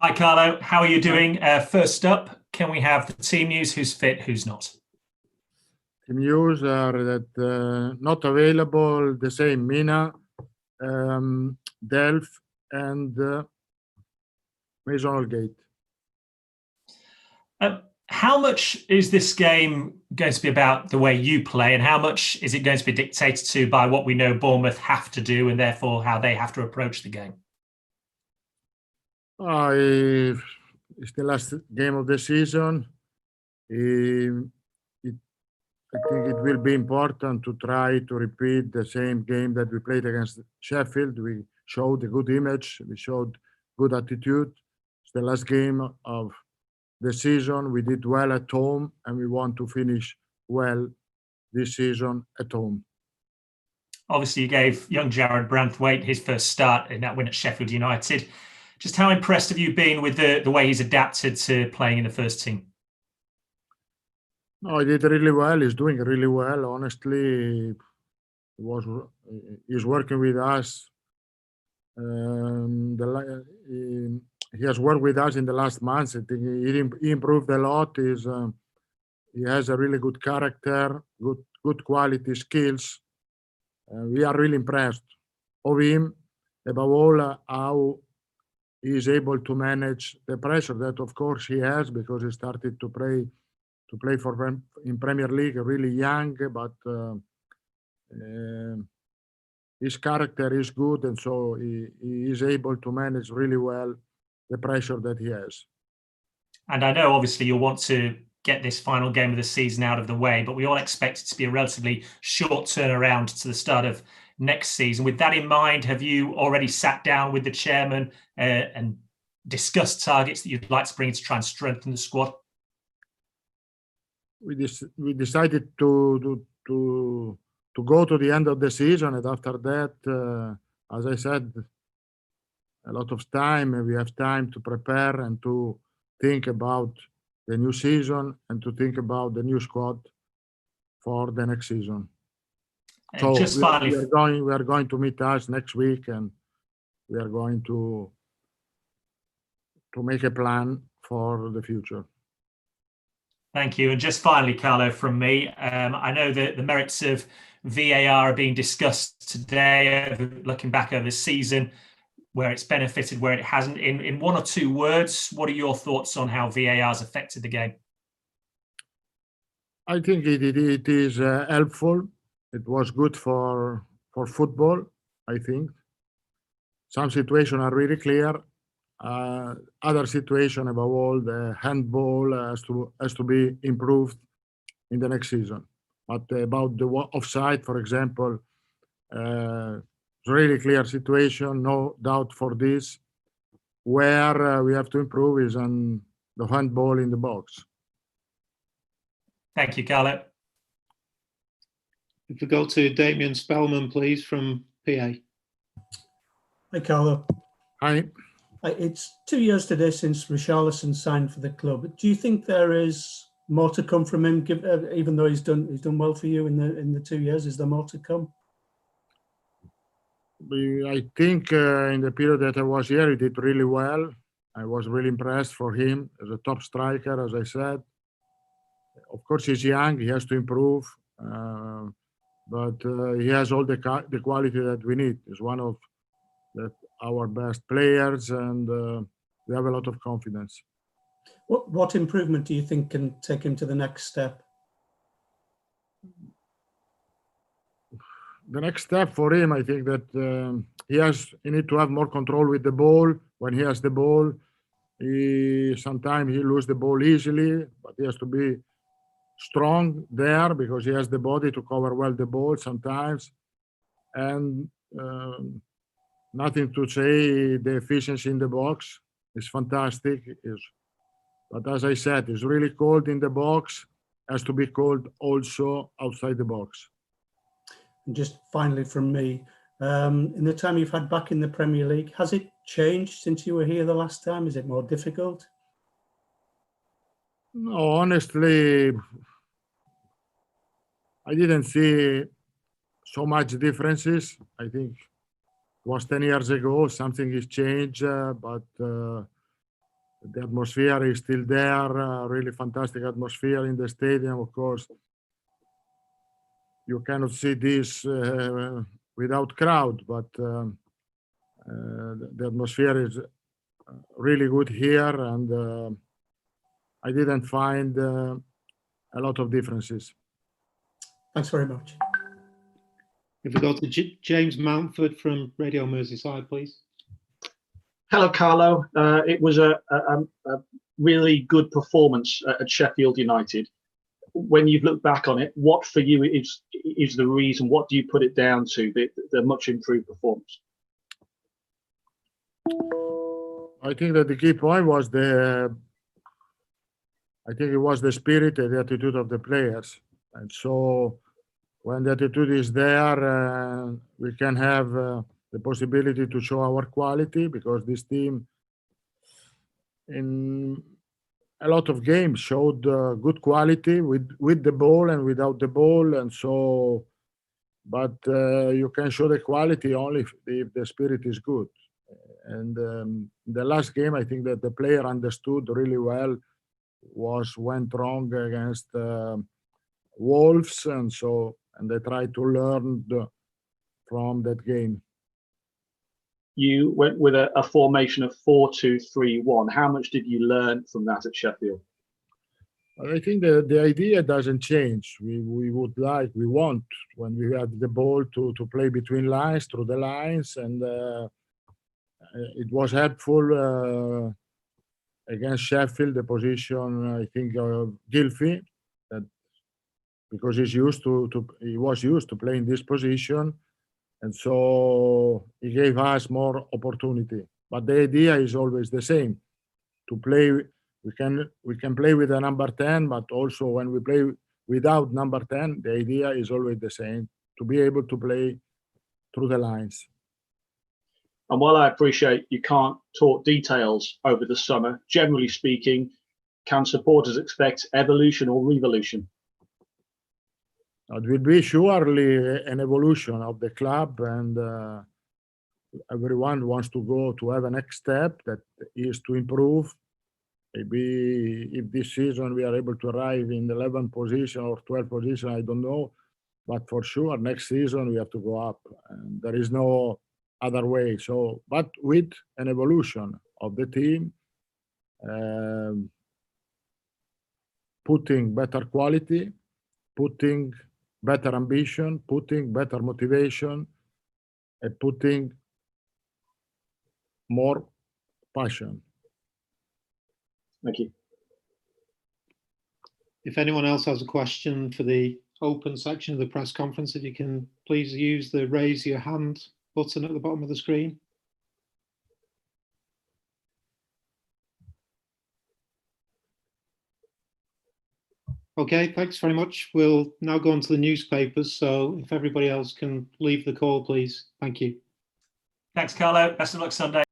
Hi, Carlo. How are you doing? First up, can we have the team news? Who's fit, who's not? The news are that not available the same Mina, Delph, and Maison Holgate. How much is this game going to be about the way you play, and how much is it going to be dictated to by what we know Bournemouth have to do, and therefore how they have to approach the game? It's the last game of the season. I think it will be important to try to repeat the same game that we played against Sheffield. We showed a good image. We showed good attitude. It's the last game of the season. We did well at home, and we want to finish well this season at home. Obviously, you gave young Jared Branthwaite his first start in that win at Sheffield United. Just how impressed have you been with the way he's adapted to playing in the first team? No, he did really well. He's doing really well. Honestly, he's working with us. He has worked with us in the last months. I think he improved a lot. He has a really good character, good quality, skills. We are really impressed of him. Above all, how he is able to manage the pressure that, of course, he has because he started to play for them in Premier League, really young, but his character is good, and so he is able to manage really well the pressure that he has. And I know, obviously, you'll want to get this final game of the season out of the way, but we all expect it to be a relatively short turnaround to the start of next season. With that in mind, have you already sat down with the chairman and discussed targets that you'd like to bring to try and strengthen the squad? We decided to go to the end of the season, and after that, as I said, a lot of time, and we have time to prepare and to think about the new season and to think about the new squad for the next season. And so just finally, we are going to meet us next week, and we are going to make a plan for the future. Thank you. And just finally, Carlo, from me, I know that the merits of VAR are being discussed today, looking back over the season, where it's benefited, where it hasn't. In one or two words, what are your thoughts on how VAR has affected the game? I think it is helpful. It was good for football, I think. Some situations are really clear. Other situation, above all, the handball has to be improved in the next season. But about the offside, for example, it's really clear situation, no doubt for this. Where we have to improve is on the handball in the box. Thank you, Carlo. If we go to Damien Spellman, please, from PA. Hi, Carlo. Hi. It's 2 years today since Richarlison signed for the club. Do you think there is more to come from him, even though he's done well for you in the 2 years? Is there more to come? I think in the period that I was here, he did really well. I was really impressed for him as a top striker, as I said. Of course, he's young. He has to improve, but he has all the quality that we need. He's one of our best players, and we have a lot of confidence. What improvement do you think can take him to the next step? The next step for him, I think that he need to have more control with the ball. When he has the ball, sometimes he loses the ball easily, but he has to be strong there because he has the body to cover well the ball sometimes. And nothing to say, the efficiency in the box is fantastic. But as I said, it's really cold in the box, has to be cold also outside the box. And just finally from me, in the time you've had back in the Premier League, has it changed since you were here the last time? Is it more difficult? No, honestly, I didn't see so much differences. I think it was 10 years ago, something has changed, but The atmosphere is still there, really fantastic atmosphere in the stadium. Of course, you cannot see this without crowd, but the atmosphere is really good here, and I didn't find a lot of differences. Thanks very much. If we go to James Mountford from Radio Merseyside, please. Hello, Carlo. It was a really good performance at Sheffield United. When you've looked back on it, what for you is the reason? What do you put it down to, the much improved performance? I think that the key point was the spirit and the attitude of the players. And so when the attitude is there, we can have the possibility to show our quality, because this team in a lot of games showed good quality with the ball and without the ball. And so, but you can show the quality only if the spirit is good. And the last game, I think that the player understood really well went wrong against Wolves, and they tried to learn from that game. You went with a formation of 4-2-3-1. How much did you learn from that at Sheffield? I think the idea doesn't change. We want, when we have the ball, to play between lines, through the lines, and it was helpful against Sheffield, the position, I think, of Gylfi, that because he was used to play in this position, and so he gave us more opportunity. But the idea is always the same: to play. We can play with a number 10, but also when we play without number 10, the idea is always the same: to be able to play through the lines. And while I appreciate you can't talk details over the summer, generally speaking, can supporters expect evolution or revolution? It will be surely an evolution of the club, and everyone wants to go to have a next step, that is to improve. Maybe if this season we are able to arrive in the 11th position or 12th position, I don't know. But for sure, next season we have to go up, and there is no other way. So, but with an evolution of the team, putting better quality, putting better ambition, putting better motivation, and putting more passion. Thank you. If anyone else has a question for the open section of the press conference, if you can please use the raise your hand button at the bottom of the screen. Okay, thanks very much. We'll now go on to the newspapers. So if everybody else can leave the call, please. Thank you. Thanks, Carlo. Best of luck Sunday.